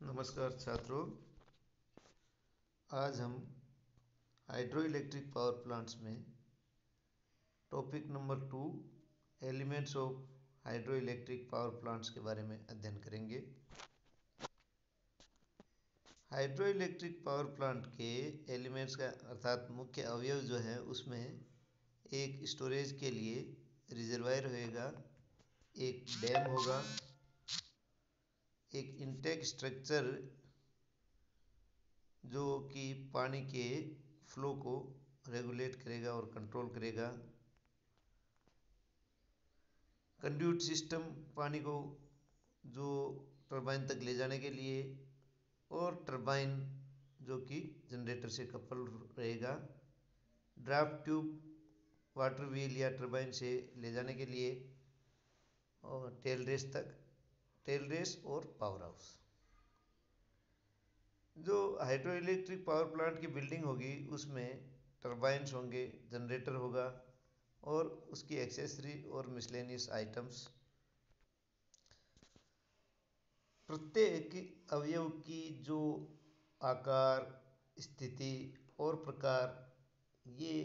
नमस्कार छात्रों। आज हम हाइड्रो इलेक्ट्रिक पावर प्लांट्स में topic number 2 elements of hydro electric power plants के बारे में अध्ययन करेंगे। हाइड्रो इलेक्ट्रिक पावर प्लांट के एलिमेंट्स का अर्थात मुख्य अवयव जो है उसमें एक स्टोरेज के लिए रिजर्वायर होगा, एक डैम होगा, एक इंटेक स्ट्रक्चर जो कि पानी के फ्लो को रेगुलेट करेगा और कंट्रोल करेगा, कंड्यूट सिस्टम पानी को जो टरबाइन तक ले जाने के लिए, और टरबाइन जो कि जनरेटर से कपल रहेगा, ड्राफ्ट ट्यूब वाटर व्हील या टरबाइन से ले जाने के लिए, और टेल रेस और पावर हाउस। जो हाइड्रो इलेक्ट्रिक पावर प्लांट की बिल्डिंग होगी उसमें टरबाइन्स होंगे, जनरेटर होगा और उसकी एक्सेसरी और मिसलेनियस आइटम्स। प्रत्येक अवयव की जो आकार, स्थिति और प्रकार, ये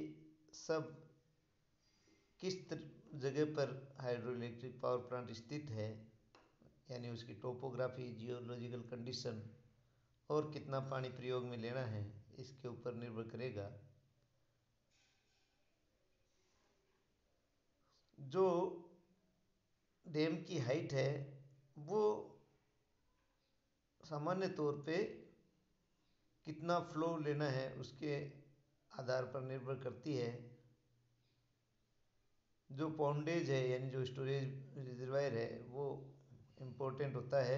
सब किस जगह पर हाइड्रो इलेक्ट्रिक पावर प्लांट स्थित है, यानी उसकी टोपोग्राफी, जियोलॉजिकल कंडीशन और कितना पानी प्रयोग में लेना है, इसके ऊपर निर्भर करेगा। जो डैम की हाइट है वो सामान्य तौर पे कितना फ्लो लेना है उसके आधार पर निर्भर करती है। जो पॉन्डेज है यानी जो स्टोरेज रिजर्वायर है वो इम्पोर्टेंट होता है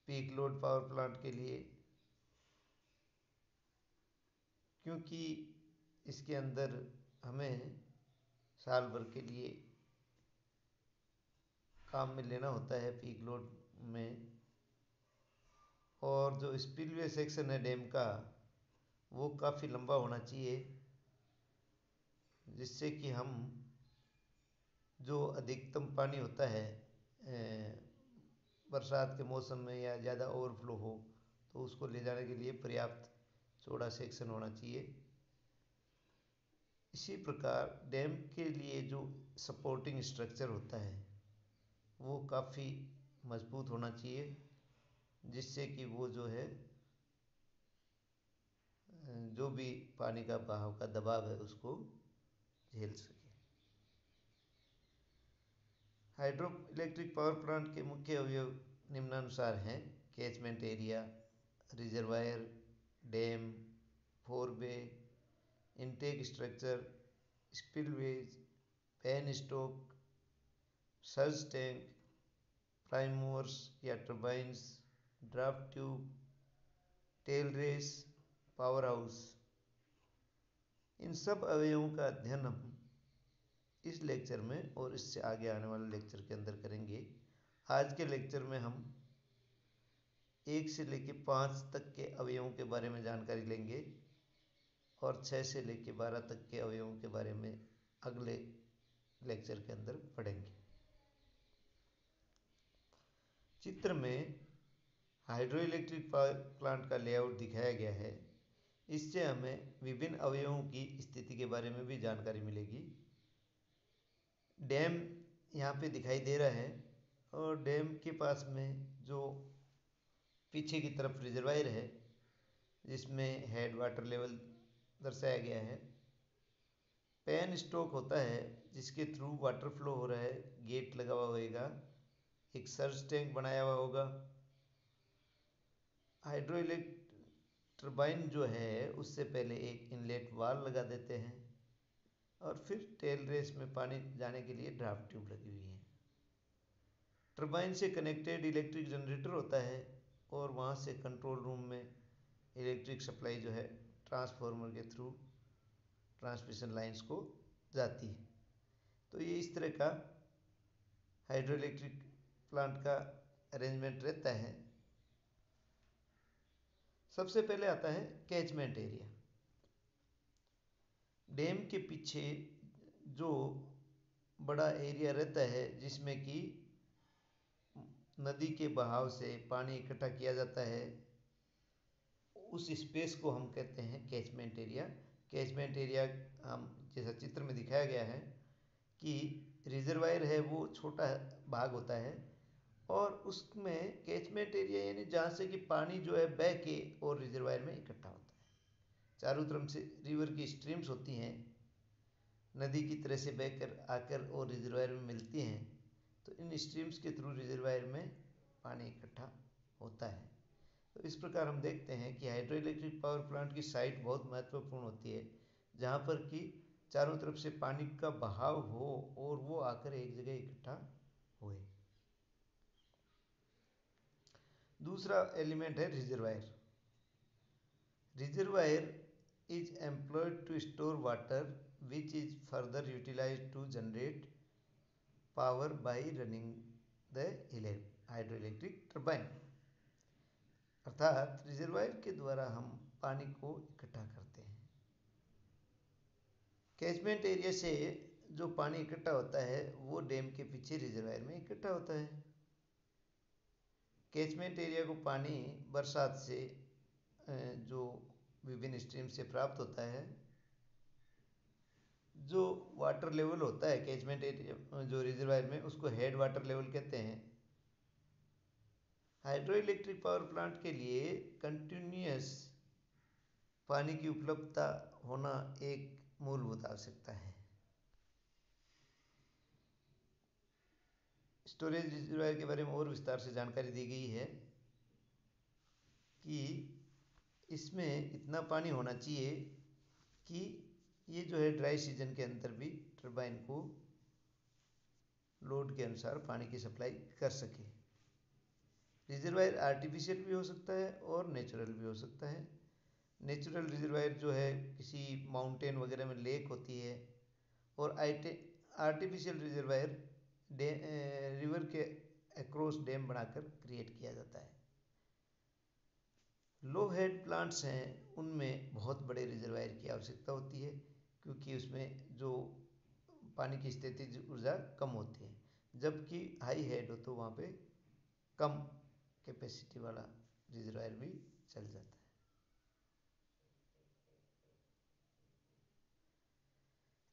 पीक लोड पावर प्लांट के लिए, क्योंकि इसके अंदर हमें साल भर के लिए काम में लेना होता है पीक लोड में। और जो स्पिलवे सेक्शन है डैम का वो काफ़ी लंबा होना चाहिए, जिससे कि हम जो अधिकतम पानी होता है बरसात के मौसम में या ज़्यादा ओवरफ्लो हो तो उसको ले जाने के लिए पर्याप्त चौड़ा सेक्शन होना चाहिए। इसी प्रकार डैम के लिए जो सपोर्टिंग स्ट्रक्चर होता है वो काफ़ी मजबूत होना चाहिए, जिससे कि वो जो है जो भी पानी का बहाव का दबाव है उसको झेल सके। हाइड्रो इलेक्ट्रिक पावर प्लांट के मुख्य अवयव निम्नानुसार हैं: catchment area, reservoir, dam, forebay, intake structure, spillways, pen stock, surge tank, prime movers या turbines, draft tube, tail race, power house. इन सब अवयवों का अध्ययन हम इस लेक्चर में और इससे आगे आने वाले लेक्चर के अंदर करेंगे। आज के लेक्चर में हम 1 से लेकर 5 तक के अवयवों के बारे में जानकारी लेंगे और 6 से लेकर 12 तक के अवयवों के बारे में अगले लेक्चर के अंदर पढ़ेंगे। चित्र में हाइड्रो इलेक्ट्रिक पावर प्लांट का लेआउट दिखाया गया है। इससे हमें विभिन्न अवयवों की स्थिति के बारे में भी जानकारी मिलेगी। डैम यहाँ पे दिखाई दे रहा है और डैम के पास में जो पीछे की तरफ रिजर्वायर है जिसमें हेड वाटर लेवल दर्शाया गया है। पेन स्टॉक होता है जिसके थ्रू वाटर फ्लो हो रहा है, गेट लगा हुआ होगा, एक सर्ज टैंक बनाया हुआ होगा। हाइड्रो इलेक्ट्रिक टर्बाइन जो है उससे पहले एक इनलेट वाल्व लगा देते हैं और फिर टेल रेस में पानी जाने के लिए ड्राफ्ट ट्यूब लगी हुई है। टर्बाइन से कनेक्टेड इलेक्ट्रिक जनरेटर होता है और वहाँ से कंट्रोल रूम में इलेक्ट्रिक सप्लाई जो है ट्रांसफार्मर के थ्रू ट्रांसमिशन लाइंस को जाती है। तो ये इस तरह का हाइड्रो इलेक्ट्रिक प्लांट का अरेंजमेंट रहता है। सबसे पहले आता है कैचमेंट एरिया। डैम के पीछे जो बड़ा एरिया रहता है जिसमें कि नदी के बहाव से पानी इकट्ठा किया जाता है, उस स्पेस को हम कहते हैं कैचमेंट एरिया। कैचमेंट एरिया हम जैसा चित्र में दिखाया गया है कि रिजर्वायर है वो छोटा भाग होता है और उसमें कैचमेंट एरिया यानी जहाँ से कि पानी जो है बह के और रिजर्वायर में इकट्ठा होता है। चारों तरफ से रिवर की स्ट्रीम्स होती हैं, नदी की तरह से बहकर आकर और रिजर्वायर में मिलती हैं, तो इन स्ट्रीम्स के थ्रू रिजर्वायर में पानी इकट्ठा होता है। तो इस प्रकार हम देखते हैं कि हाइड्रो इलेक्ट्रिक पावर प्लांट की साइट बहुत महत्वपूर्ण होती है, जहाँ पर कि चारों तरफ से पानी का बहाव हो और वो आकर एक जगह इकट्ठा हुए। दूसरा एलिमेंट है reservoir. Reservoir is employed to store water which is further utilized to generate power by running the hydro electric turbine. अर्थात रिजर्वायर के द्वारा हम पानी को इकट्ठा करते हैं। कैचमेंट एरिया से जो पानी इकट्ठा होता है वो डैम के पीछे रिजर्वायर में इकट्ठा होता है। कैचमेंट एरिया को पानी बरसात से जो विभिन्न स्ट्रीम से प्राप्त होता है। जो वाटर लेवल होता है कैचमेंट एरिया जो रिजर्वायर में, उसको हेड वाटर लेवल कहते हैं। हाइड्रो इलेक्ट्रिक पावर प्लांट के लिए कंटिन्यूस पानी की उपलब्धता होना एक मूलभूत आवश्यकता है। स्टोरेज रिजर्वायर के बारे में और विस्तार से जानकारी दी गई है कि इसमें इतना पानी होना चाहिए कि ये जो है ड्राई सीजन के अंदर भी टरबाइन को लोड के अनुसार पानी की सप्लाई कर सके। रिजर्वायर आर्टिफिशियल भी हो सकता है और नेचुरल भी हो सकता है। नेचुरल रिजर्वायर जो है किसी माउंटेन वगैरह में लेक होती है, और आर्टिफिशियल रिजर्वायर रिवर के अक्रॉस डैम बनाकर क्रिएट किया जाता है। लो हेड प्लांट्स हैं उनमें बहुत बड़े रिजर्वायर की आवश्यकता होती है, क्योंकि उसमें जो पानी की स्थितिज ऊर्जा कम होती है, जबकि हाई हेड हो तो वहाँ पे कम कैपेसिटी वाला रिजर्वायर भी चल जाता है।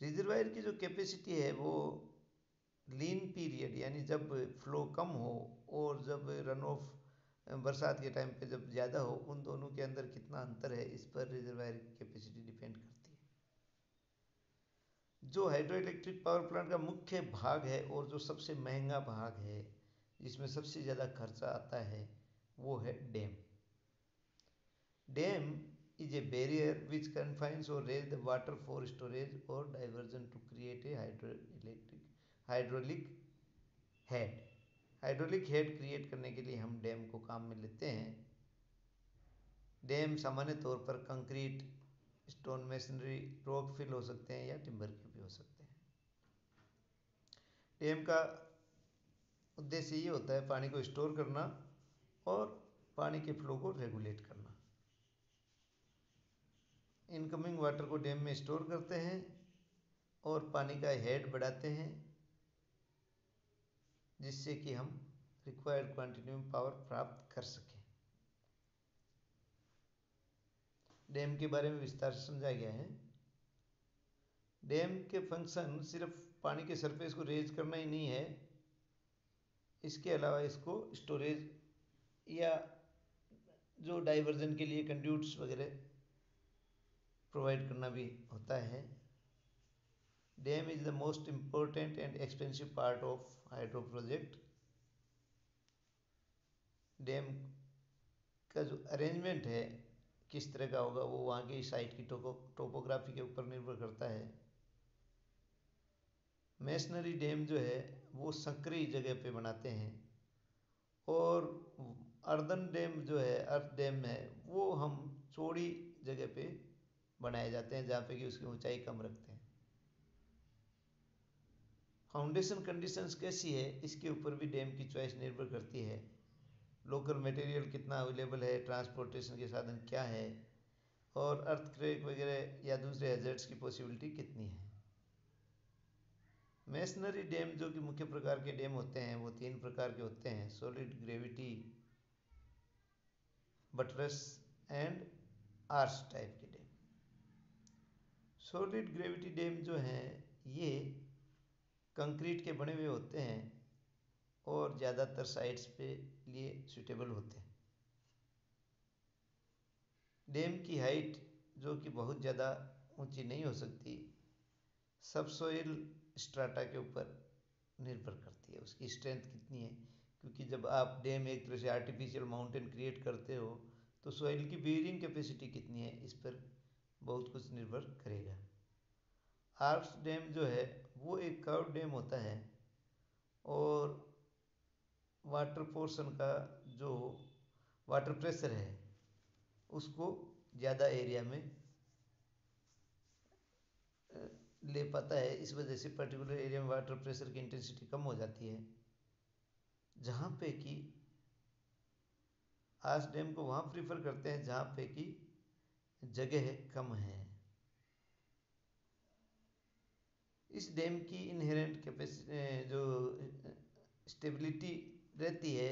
रिजर्वायर की जो कैपेसिटी है वो लीन पीरियड यानी जब फ्लो कम हो और जब रन ऑफ बरसात के टाइम पे जब ज़्यादा हो, उन दोनों के अंदर कितना अंतर है इस पर रिजर्वायर की कैपेसिटी डिपेंड करती है। जो हाइड्रो इलेक्ट्रिक पावर प्लांट का मुख्य भाग है और जो सबसे महंगा भाग है, जिसमें सबसे ज़्यादा खर्चा आता है, वो है dam. Dam is a barrier which confines or raise the water for storage or diversion to create a hydraulic head। Hydraulic head create करने के लिए हम डैम को काम में लेते हैं। डैम सामान्य तौर पर concrete, stone masonry, rock fill हो सकते हैं या टिम्बर के भी हो सकते हैं। डैम का उद्देश्य ये होता है पानी को स्टोर करना और पानी के फ्लो को रेगुलेट करना। इनकमिंग वाटर को डैम में स्टोर करते हैं और पानी का हेड बढ़ाते हैं, जिससे कि हम रिक्वायर्ड क्वांटिटी में पावर प्राप्त कर सकें। डैम के बारे में विस्तार से समझाया गया है। डैम के फंक्शन सिर्फ पानी के सरफेस को रेज करना ही नहीं है, इसके अलावा इसको स्टोरेज या जो डाइवर्जन के लिए कंड्यूट्स वगैरह प्रोवाइड करना भी होता है। Dam is the most important and expensive part of hydro project. Dam का जो अरेंजमेंट है किस तरह का होगा वो वहाँ की साइट की टोपोग्राफी के ऊपर निर्भर करता है। मेसनरी डैम जो है वो संकरी जगह पे बनाते हैं, और अर्दन डैम जो है, अर्थ डैम है, वो हम चौड़ी जगह पे बनाए जाते हैं जहाँ पे कि उसकी ऊंचाई कम रखते हैं। फाउंडेशन कंडीशंस कैसी है इसके ऊपर भी डैम की चॉइस निर्भर करती है। लोकल मटेरियल कितना अवेलेबल है, ट्रांसपोर्टेशन के साधन क्या है, और अर्थक्वेक वगैरह या दूसरे हैजर्ड्स की पॉसिबिलिटी कितनी है। मेसनरी डैम जो कि मुख्य प्रकार के डैम होते हैं वो 3 प्रकार के होते हैं: solid gravity, buttress and arch type के डैम। सॉलिड ग्रेविटी डैम जो हैं ये कंक्रीट के बने हुए होते हैं और ज़्यादातर साइट्स पे लिए सूटेबल होते हैं। डैम की हाइट जो कि बहुत ज़्यादा ऊंची नहीं हो सकती, सबसॉइल स्ट्राटा के ऊपर निर्भर करती है, उसकी स्ट्रेंथ कितनी है। क्योंकि जब आप डैम एक तरह से आर्टिफिशियल माउंटेन क्रिएट करते हो तो सॉइल की बेयरिंग कैपेसिटी कितनी है इस पर बहुत कुछ निर्भर करेगा। आर्च डैम जो है वो एक कर्व डैम होता है और वाटर पोर्शन का जो वाटर प्रेशर है उसको ज़्यादा एरिया में ले पाता है। इस वजह से पर्टिकुलर एरिया में वाटर प्रेशर की इंटेंसिटी कम हो जाती है, जहाँ पे कि आर्च डैम को वहाँ प्रीफर करते हैं जहाँ पे कि जगह कम है। इस डैम की इनहेरेंट कैपेसिटी जो स्टेबिलिटी रहती है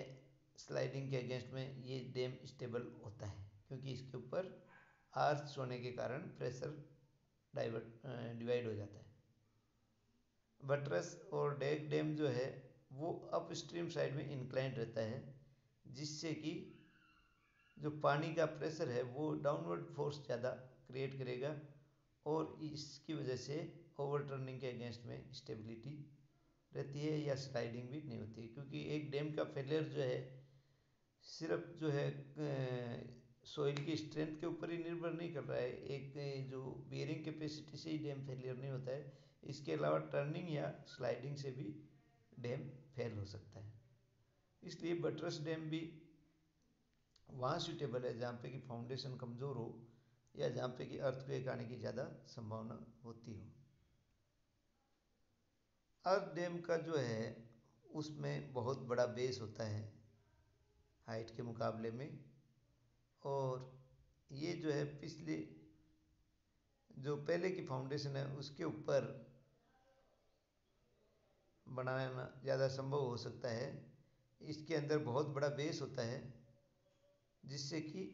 स्लाइडिंग के अगेंस्ट में, ये डैम स्टेबल होता है क्योंकि इसके ऊपर आर्च होने के कारण प्रेशर डिवाइड हो जाता है। बटरस और डेक डैम जो है वो अप स्ट्रीम साइड में इंक्लाइंड रहता है, जिससे कि जो पानी का प्रेशर है वो डाउनवर्ड फोर्स ज़्यादा क्रिएट करेगा और इसकी वजह से ओवरटर्निंग के अगेंस्ट में स्टेबिलिटी रहती है या स्लाइडिंग भी नहीं होती है। क्योंकि एक डैम का फेलियर जो है सिर्फ जो है सोइल की स्ट्रेंथ के ऊपर ही निर्भर नहीं कर रहा है, एक जो बियरिंग कैपेसिटी से ही डैम फेलियर नहीं होता है, इसके अलावा टर्निंग या स्लाइडिंग से भी डैम फेल हो सकता है। इसलिए बटरस डैम भी वहाँ सूटेबल है जहाँ पे कि फाउंडेशन कमज़ोर हो या जहाँ पे कि अर्थक्वेक आने की ज़्यादा संभावना होती हो। अर्थ डैम का जो है उसमें बहुत बड़ा बेस होता है हाइट के मुकाबले में, और ये जो है पिछले जो पहले की फाउंडेशन है उसके ऊपर बनाना ज़्यादा संभव हो सकता है। इसके अंदर बहुत बड़ा बेस होता है जिससे कि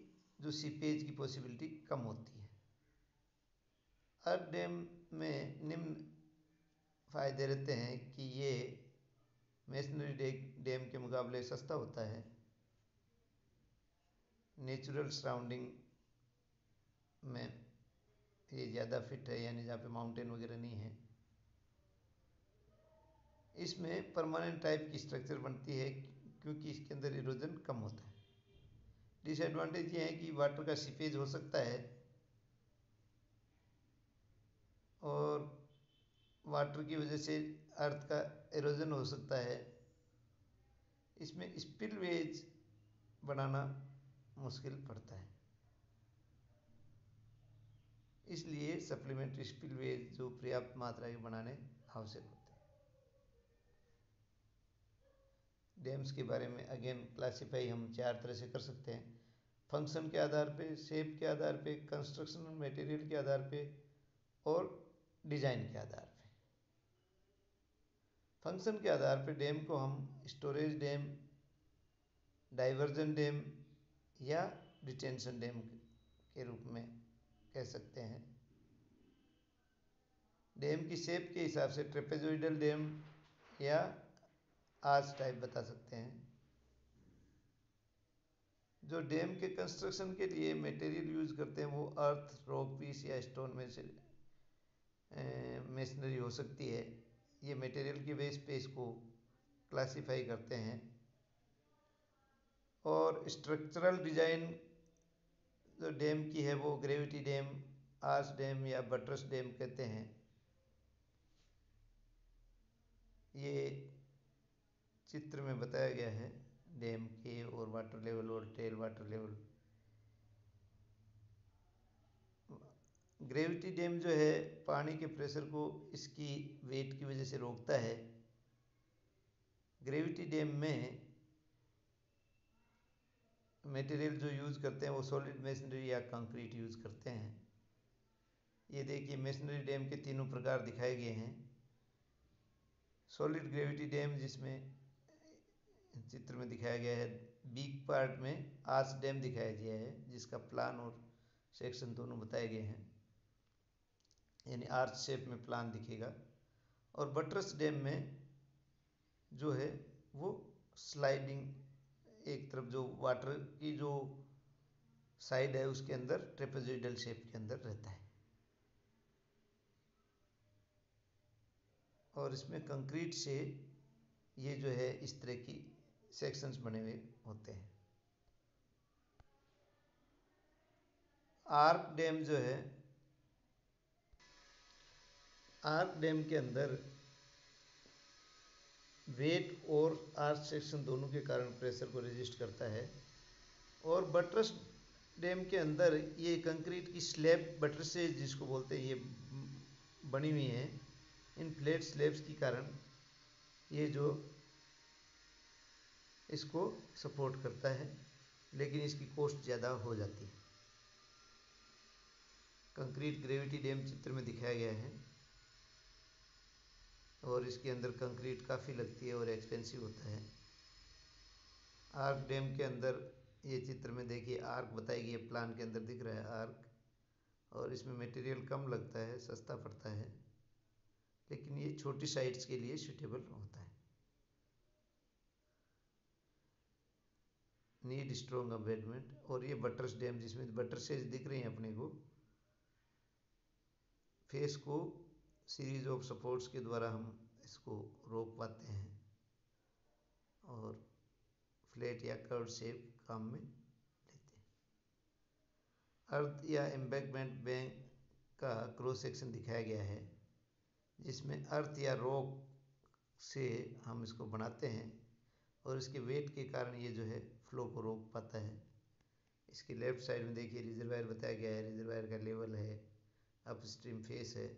जो सीपेज की पॉसिबिलिटी कम होती है। अर्थ डैम में निम्न फायदे रहते हैं कि ये मेसनरी डैम के मुकाबले सस्ता होता है, नेचुरल सराउंडिंग में ये ज़्यादा फिट है, यानी जहाँ पे माउंटेन वगैरह नहीं है। इसमें परमानेंट टाइप की स्ट्रक्चर बनती है क्योंकि इसके अंदर इरोजन कम होता है। डिसएडवांटेज ये है कि वाटर का सीपेज हो सकता है और वाटर की वजह से अर्थ का इरोजन हो सकता है। इसमें स्पिलवेज बनाना मुश्किल पड़ता है, इसलिए सप्लीमेंट्री स्पिलवेज जो पर्याप्त मात्रा के बनाने आवश्यक होते हैं। डैम्स के बारे में अगेन क्लासीफाई हम 4 तरह से कर सकते हैं: फंक्शन के आधार पे, शेप के आधार पे, कंस्ट्रक्शन मटेरियल के आधार पे और डिजाइन के आधार पे। फंक्शन के आधार पे डैम को हम स्टोरेज डैम, डाइवर्जन डैम या डिटेंशन डैम के रूप में कह सकते हैं। डैम की शेप के हिसाब से ट्रेपेजोइडल डैम या आर्च टाइप बता सकते हैं। जो डैम के कंस्ट्रक्शन के लिए मटेरियल यूज करते हैं वो अर्थ, रॉक पीस या स्टोन में से मेसनरी हो सकती है। ये मटेरियल के बेस पे इसको क्लासीफाई करते हैं। और स्ट्रक्चरल डिजाइन जो डैम की है वो ग्रेविटी डैम, आर्च डैम या बटरस डैम कहते हैं। ये चित्र में बताया गया है डैम के और वाटर लेवल और tail water level. Gravity dam जो है पानी के प्रेशर को इसकी वेट की वजह से रोकता है। ग्रेविटी डैम में मटेरियल जो यूज़ करते हैं वो सॉलिड मेसनरी या कंक्रीट यूज़ करते हैं। ये देखिए मेसनरी डैम के तीनों प्रकार दिखाए गए हैं। सॉलिड ग्रेविटी डैम जिसमें चित्र में दिखाया गया है, बीक पार्ट में आर्च डैम दिखाया गया है जिसका प्लान और सेक्शन दोनों बताए गए हैं, यानी आर्च शेप में प्लान दिखेगा। और बटरस डैम में जो है वो स्लाइडिंग, एक तरफ जो वाटर की जो साइड है उसके अंदर ट्रेपेजोइडल शेप के अंदर रहता है। और इसमें कंक्रीट से ये जो है इस तरह की सेक्शंस बने हुए होते हैं। आर्क डैम जो है, आर्क डैम के अंदर वेट और आर्च सेक्शन दोनों के कारण प्रेशर को रेजिस्ट करता है। और बटरस डैम के अंदर ये कंक्रीट की स्लैब, बटरसेज जिसको बोलते हैं, ये बनी हुई है। इन फ्लैट स्लैब्स के कारण ये जो इसको सपोर्ट करता है, लेकिन इसकी कॉस्ट ज़्यादा हो जाती है। कंक्रीट ग्रेविटी डैम चित्र में दिखाया गया है और इसके अंदर कंक्रीट काफ़ी लगती है और एक्सपेंसिव होता है। आर्क डैम के अंदर ये चित्र में देखिए, आर्क बताएगी, ये प्लान के अंदर दिख रहा है आर्क, और इसमें मटेरियल कम लगता है, सस्ता पड़ता है, लेकिन ये छोटी साइट्स के लिए सूटेबल होता है। Need strong abutment. और ये बटरस डैम जिसमें बटरसेज दिख रही हैं अपने को, फेस को सीरीज ऑफ सपोर्ट्स के द्वारा हम इसको रोक पाते हैं और फ्लैट या कर्व शेप काम में लेते हैं। अर्थ या एम्बैंकमेंट बैंक का क्रॉस सेक्शन दिखाया गया है जिसमें अर्थ या रॉक से हम इसको बनाते हैं और इसके वेट के कारण ये जो है फ्लो को रोक पाता है। इसके लेफ्ट साइड में देखिए रिजर्वायर बताया गया है, रिजर्वायर का लेवल है, अपस्ट्रीम फेस है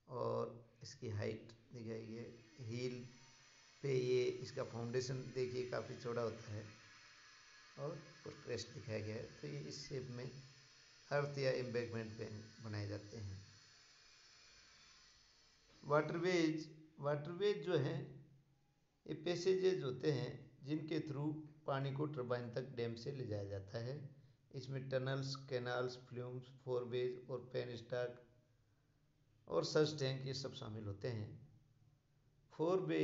और इसकी हाइट दिखाई है। हील पे ये इसका फाउंडेशन देखिए काफ़ी चौड़ा होता है और क्रेस्ट दिखाया गया है। तो ये इस शेप में अर्थ या एम्बैंकमेंट पे बनाए जाते हैं। वाटरवेज जो हैं ये पैसेजेज होते हैं जिनके थ्रू पानी को टरबाइन तक डैम से ले जाया जाता है। इसमें टनल्स, कैनाल्स, फ्लूम्स, फोरवेज और पेन स्टॉक और सर्च टैंक ये सब शामिल होते हैं। फोरवे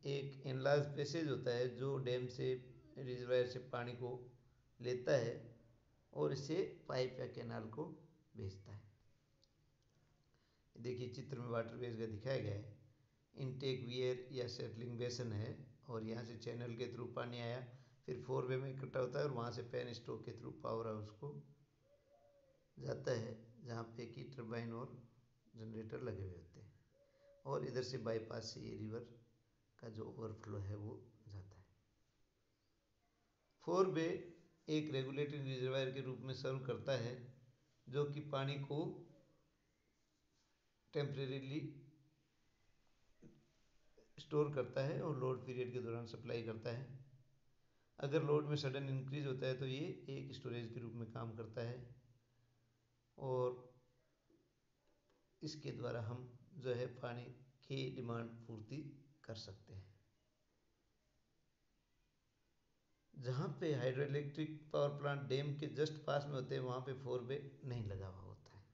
एक एनलार्ज पैसेज होता है जो डैम से, रिजर्वायर से पानी को लेता है और इसे पाइप या कैनाल को भेजता है। देखिए चित्र में वाटरवेज का दिखाया गया है। इनटेक वियर या सेटलिंग बेसन है और यहाँ से चैनल के थ्रू पानी आया, फिर फोरवे में इकट्ठा होता है और वहाँ से पेन स्टॉक के थ्रू पावर हाउस को जाता है जहाँ पे कि टरबाइन और जनरेटर लगे हुए होते हैं और इधर से बाईपास से ये रिवर का जो ओवरफ्लो है वो जाता है। फोरवे एक रेगुलेटरी रिजर्वायर के रूप में सर्व करता है जो कि पानी को टेम्परेरीली स्टोर करता है और लोड पीरियड के दौरान सप्लाई करता है। अगर लोड में सडन इंक्रीज होता है तो ये एक स्टोरेज के रूप में काम करता है और इसके द्वारा हम जो है पानी की डिमांड पूर्ति कर सकते हैं। जहाँ पे hydro electric power plant dam के जस्ट पास में होते हैं वहाँ पे फोरवे नहीं लगा हुआ होता है।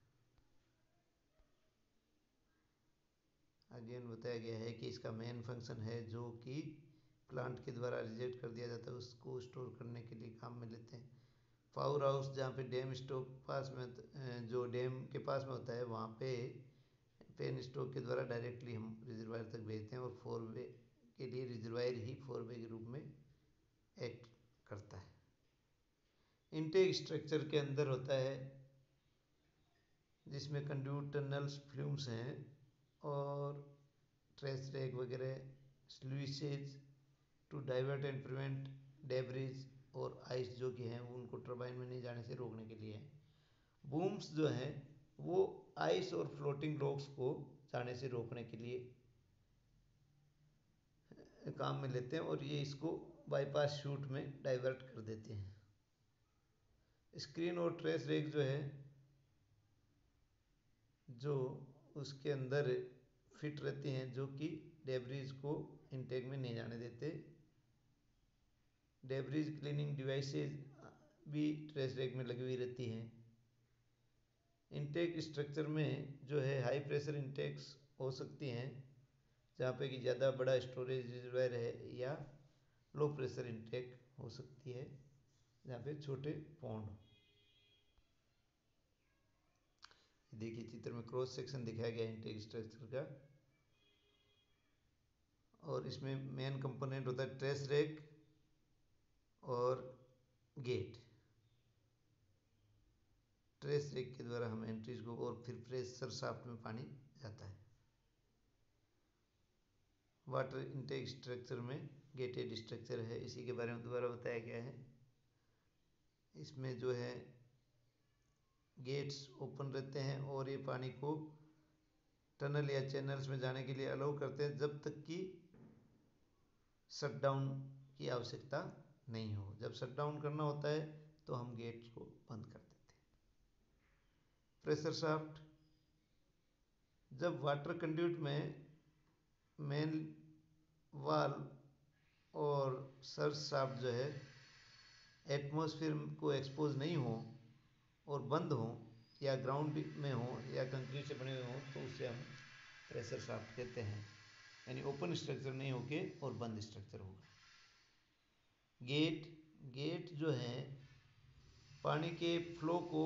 अगेन बताया गया है कि इसका मेन फंक्शन है जो कि प्लांट के द्वारा रिजेक्ट कर दिया जाता है उसको स्टोर करने के लिए काम में लेते हैं। पावर हाउस जहाँ पे डैम स्टॉक पास में, जो डैम के पास में होता है वहाँ पे पेन स्टॉक के द्वारा डायरेक्टली हम रिजर्वायर तक भेजते हैं और फोरवे के लिए रिजर्वायर ही फोरवे के रूप में एक्ट करता है। इनटेक स्ट्रक्चर के अंदर होता है जिसमें कंड्यूट, टनल्स, फ्लूम्स हैं और ट्रेस रैक वगैरह, sluices to divert and prevent debris or ice जो कि हैं उनको टरबाइन में नहीं जाने से रोकने के लिए है। बूम्स जो हैं वो आइस और फ्लोटिंग रॉक्स को जाने से रोकने के लिए काम में लेते हैं और ये इसको बाईपास शूट में डाइवर्ट कर देते हैं। स्क्रीन और ट्रेस रैक जो है जो उसके अंदर फिट रहती हैं जो कि डेब्रीज को इनटेक में नहीं जाने देते। डेब्रीज क्लीनिंग डिवाइसेज भी ट्रेस रैक में लगी हुई रहती हैं। इनटेक स्ट्रक्चर में जो है हाई प्रेशर इनटेक्स हो सकती हैं, जहाँ पे कि ज़्यादा बड़ा स्टोरेज रिजर्वायर है, या लो प्रेशर इनटेक हो सकती है जहाँ पे छोटे पॉन्ड। देखिए चित्र में क्रॉस सेक्शन दिखाया गया है इनटेक स्ट्रक्चर का, और इसमें मेन कंपोनेंट होता है ट्रेस रैक और गेट। ट्रेस रैक के द्वारा हम एंट्रीज को, और फिर प्रेशर शाफ्ट में पानी जाता है। वाटर इनटेक स्ट्रक्चर में गेटेड स्ट्रक्चर है, इसी के बारे में दोबारा बताया गया है। इसमें जो है गेट्स ओपन रहते हैं और ये पानी को टनल या चैनल्स में जाने के लिए अलाउ करते हैं जब तक कि शटडाउन की आवश्यकता नहीं हो। जब शटडाउन करना होता है तो हम गेट को बंद कर देते हैं। प्रेशर शाफ्ट, जब वाटर कंड्यूट में मेन वाल्व और सर्च शाफ्ट जो है एटमॉस्फेयर को एक्सपोज नहीं हो और बंद हो, या ग्राउंड में हो, या कंक्रीट से बने हुए हो, तो उसे हम प्रेशर शाफ्ट कहते हैं। यानी ओपन स्ट्रक्चर नहीं होके और बंद स्ट्रक्चर होगा। गेट जो है पानी के फ्लो को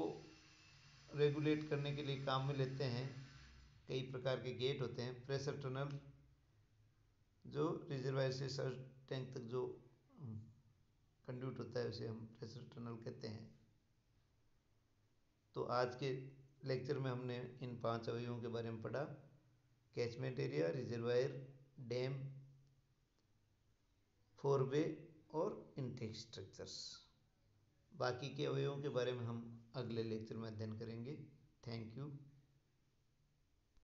रेगुलेट करने के लिए काम में लेते हैं। कई प्रकार के गेट होते हैं। प्रेशर टनल, जो रिजर्वायर से सर्च टैंक तक जो कंड्यूट होता है उसे हम प्रेशर टनल कहते हैं। तो आज के लेक्चर में हमने इन 5 अवयवों के बारे में पढ़ा: कैचमेंट एरिया, रिजर्वायर, डैम, फोरवे और इनटेक स्ट्रक्चर्स। बाकी के अवयवों के बारे में हम अगले लेक्चर में अध्ययन करेंगे।